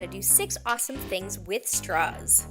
To do 6 awesome things with straws.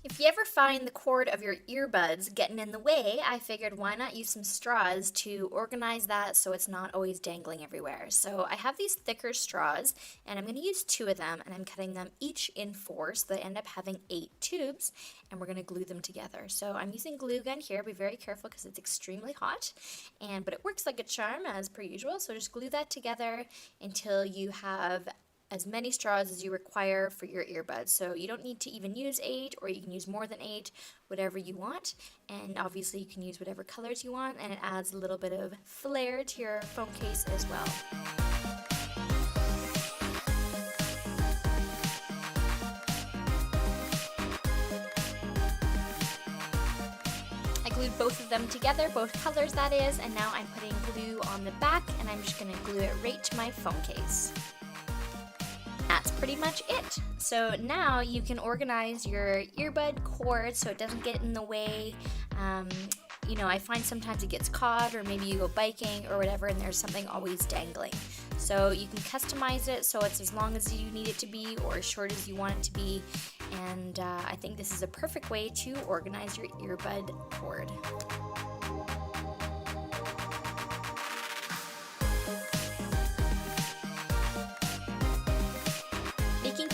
If you ever find the cord of your earbuds getting in the way, I figured why not use some straws to organize that so it's not always dangling everywhere. So I have these thicker straws and I'm going to use 2 of them, and I'm cutting them each in 4 so they end up having 8 tubes, and we're going to glue them together. So I'm using glue gun here. Be very careful because it's extremely hot, but it works like a charm as per usual. So just glue that together until you have as many straws as you require for your earbuds. So you don't need to even use 8, or you can use more than 8, whatever you want. And obviously you can use whatever colors you want, and it adds a little bit of flair to your phone case as well. I glued both of them together, both colors that is, and now I'm putting glue on the back, and I'm just going to glue it right to my phone case. That's pretty much it. So now you can organize your earbud cord so it doesn't get in the way. I find sometimes it gets caught, or maybe you go biking or whatever and there's something always dangling. So you can customize it so it's as long as you need it to be or as short as you want it to be. And I think this is a perfect way to organize your earbud cord.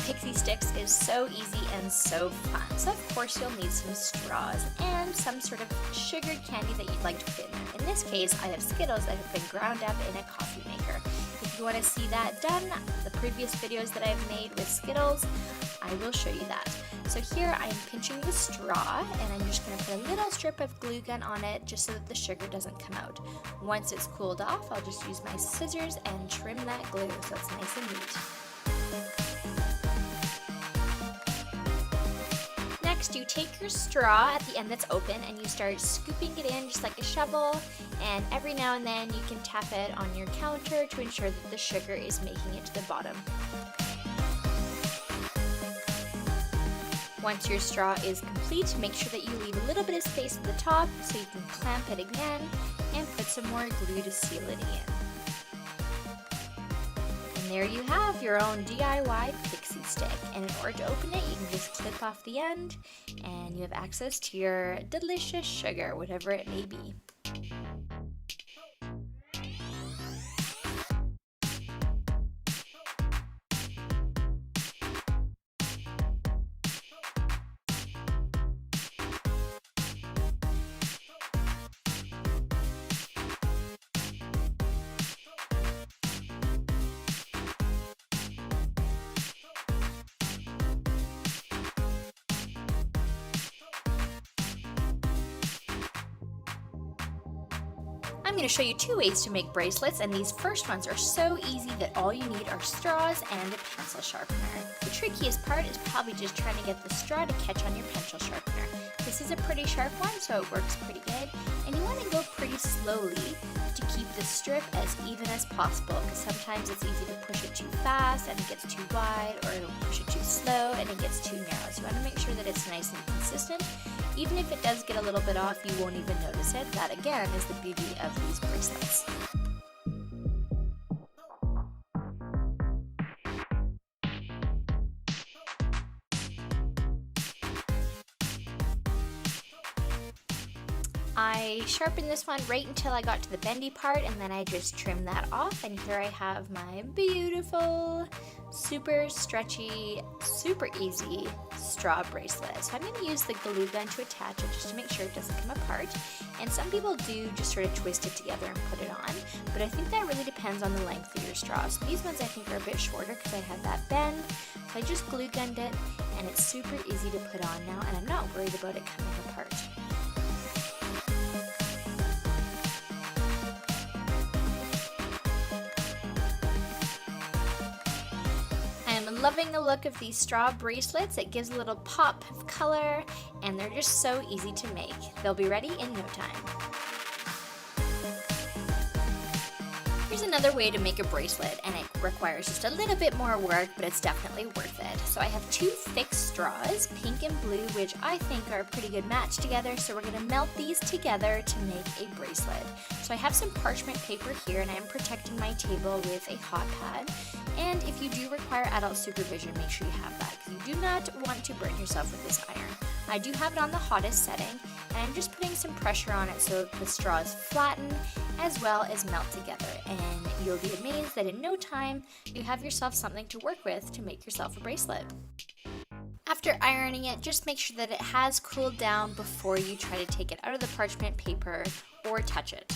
Pixie sticks is so easy and so fun. So of course you'll need some straws and some sort of sugared candy that you'd like to put in there. In this case, I have Skittles that have been ground up in a coffee maker. If you want to see that done, the previous videos that I've made with Skittles, I will show you that. So here I'm pinching the straw, and I'm just going to put a little strip of glue gun on it just so that the sugar doesn't come out. Once it's cooled off, I'll just use my scissors and trim that glue so it's nice and neat. Next, you take your straw at the end that's open and you start scooping it in just like a shovel, and every now and then you can tap it on your counter to ensure that the sugar is making it to the bottom. Once your straw is complete, make sure that you leave a little bit of space at the top so you can clamp it again and put some more glue to seal it in. There you have your own DIY pixie stick, and in order to open it you can just clip off the end and you have access to your delicious sugar, whatever it may be. I'm going to show you 2 ways to make bracelets, and these first ones are so easy that all you need are straws and a pencil sharpener. The trickiest part is probably just trying to get the straw to catch on your pencil sharpener. This is a pretty sharp one, so it works pretty good, and you want to go pretty slowly to keep the strip as even as possible, because sometimes it's easy to push it too fast and it gets too wide, or it'll push it too slow and it gets too narrow. So you want to make sure that it's nice and consistent. Even if it does get a little bit off, you won't even notice it. That again is the beauty of these bracelets. I sharpened this one right until I got to the bendy part, and then I just trimmed that off, and here I have my beautiful, super stretchy, super easy straw bracelet. So I'm going to use the glue gun to attach it just to make sure it doesn't come apart, and some people do just sort of twist it together and put it on, but I think that really depends on the length of your straw. So these ones I think are a bit shorter because I had that bend, so I just glue gunned it, and it's super easy to put on now, and I'm not worried about it coming apart. I'm loving the look of these straw bracelets. It gives a little pop of color, and they're just so easy to make. They'll be ready in no time. Here's Here's another way to make a bracelet, and it requires just a little bit more work, but it's definitely worth it. So I have two thick straws, pink and blue, which I think are a pretty good match together, so we're going to melt these together to make a bracelet. So I have some parchment paper here, and I'm protecting my table with a hot pad. And if you do require adult supervision, make sure you have that, because you do not want to burn yourself with this iron. I do have it on the hottest setting, and I'm just putting some pressure on it so the straws flatten as well as melt together, and you'll be amazed that in no time you have yourself something to work with to make yourself a bracelet. After ironing it, just make sure that it has cooled down before you try to take it out of the parchment paper or touch it.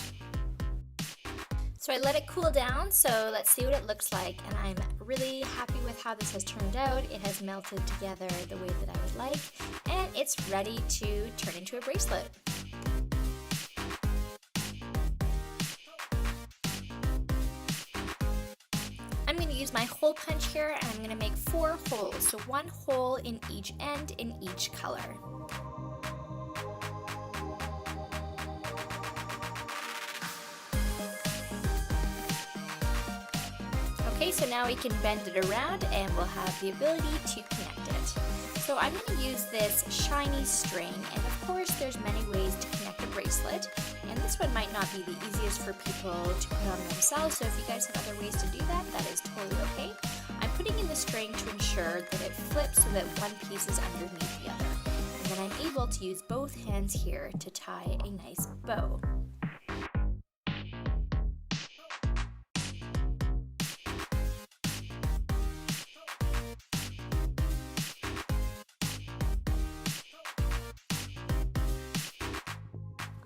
So I let it cool down, so let's see what it looks like, and I'm really happy with how this has turned out. It has melted together the way that I would like, and it's ready to turn into a bracelet. I'm going to use my hole punch here, and I'm going to make 4 holes, so 1 hole in each end in each color. Okay, so now we can bend it around and we'll have the ability to connect it. So I'm going to use this shiny string, and of course there's many ways to connect a bracelet, and this one might not be the easiest for people to put on themselves, so if you guys have other ways to do that, that is totally okay. I'm putting in the string to ensure that it flips so that one piece is underneath the other, and then I'm able to use both hands here to tie a nice bow.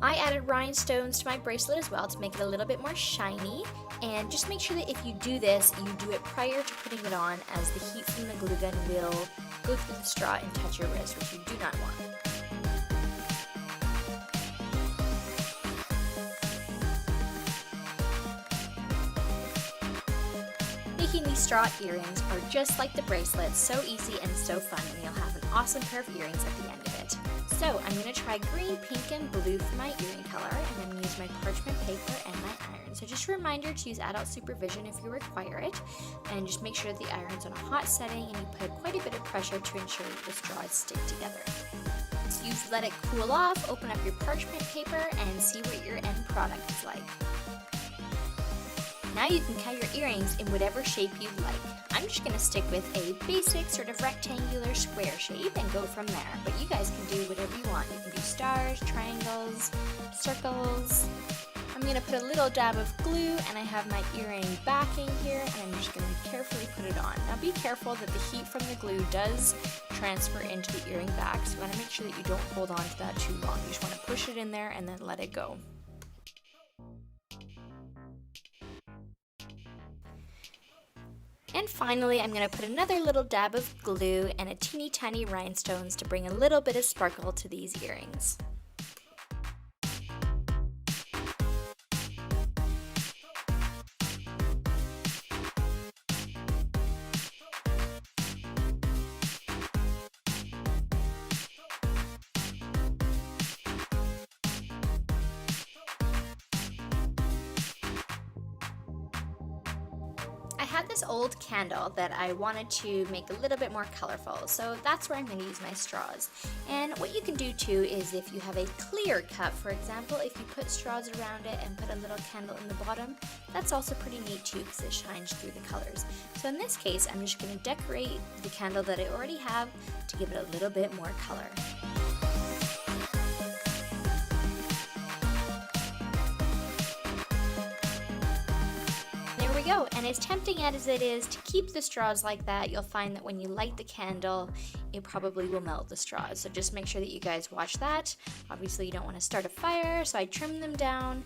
I added rhinestones to my bracelet as well to make it a little bit more shiny, and just make sure that if you do this, you do it prior to putting it on, as the heat from the glue gun will go through the straw and touch your wrist, which you do not want. Making these straw earrings are just like the bracelets, so easy and so fun, and you'll have an awesome pair of earrings at the end of it. So I'm going to try green, pink, and blue for my earring color, and I'm going to use my parchment paper and my iron. So just a reminder to use adult supervision if you require it, and just make sure that the iron's on a hot setting and you put quite a bit of pressure to ensure that the straws stick together. So you let it cool off, open up your parchment paper, and see what your end product is like. Now you can cut your earrings in whatever shape you like. I'm just going to stick with a basic sort of rectangular square shape and go from there, but you guys can do whatever you want. You can do stars, triangles, circles. I'm going to put a little dab of glue, and I have my earring backing here, and I'm just going to carefully put it on. Now be careful that the heat from the glue does transfer into the earring back, so you want to make sure that you don't hold on to that too long. You just want to push it in there and then let it go. And finally, I'm going to put another little dab of glue and a teeny tiny rhinestones to bring a little bit of sparkle to these earrings. I had this old candle that I wanted to make a little bit more colorful, so that's where I'm going to use my straws. And what you can do too is, if you have a clear cup, for example, if you put straws around it and put a little candle in the bottom, that's also pretty neat too, because it shines through the colors. So in this case, I'm just going to decorate the candle that I already have to give it a little bit more color. Go. And as tempting as it is to keep the straws like that, you'll find that when you light the candle, it probably will melt the straws. So just make sure that you guys watch that. Obviously you don't want to start a fire, so I trimmed them down,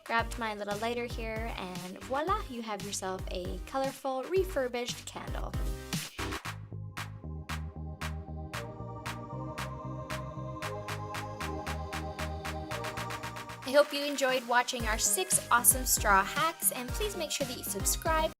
grabbed my little lighter here, and voila, you have yourself a colorful refurbished candle. I hope you enjoyed watching our 6 awesome straw hacks, and please make sure that you subscribe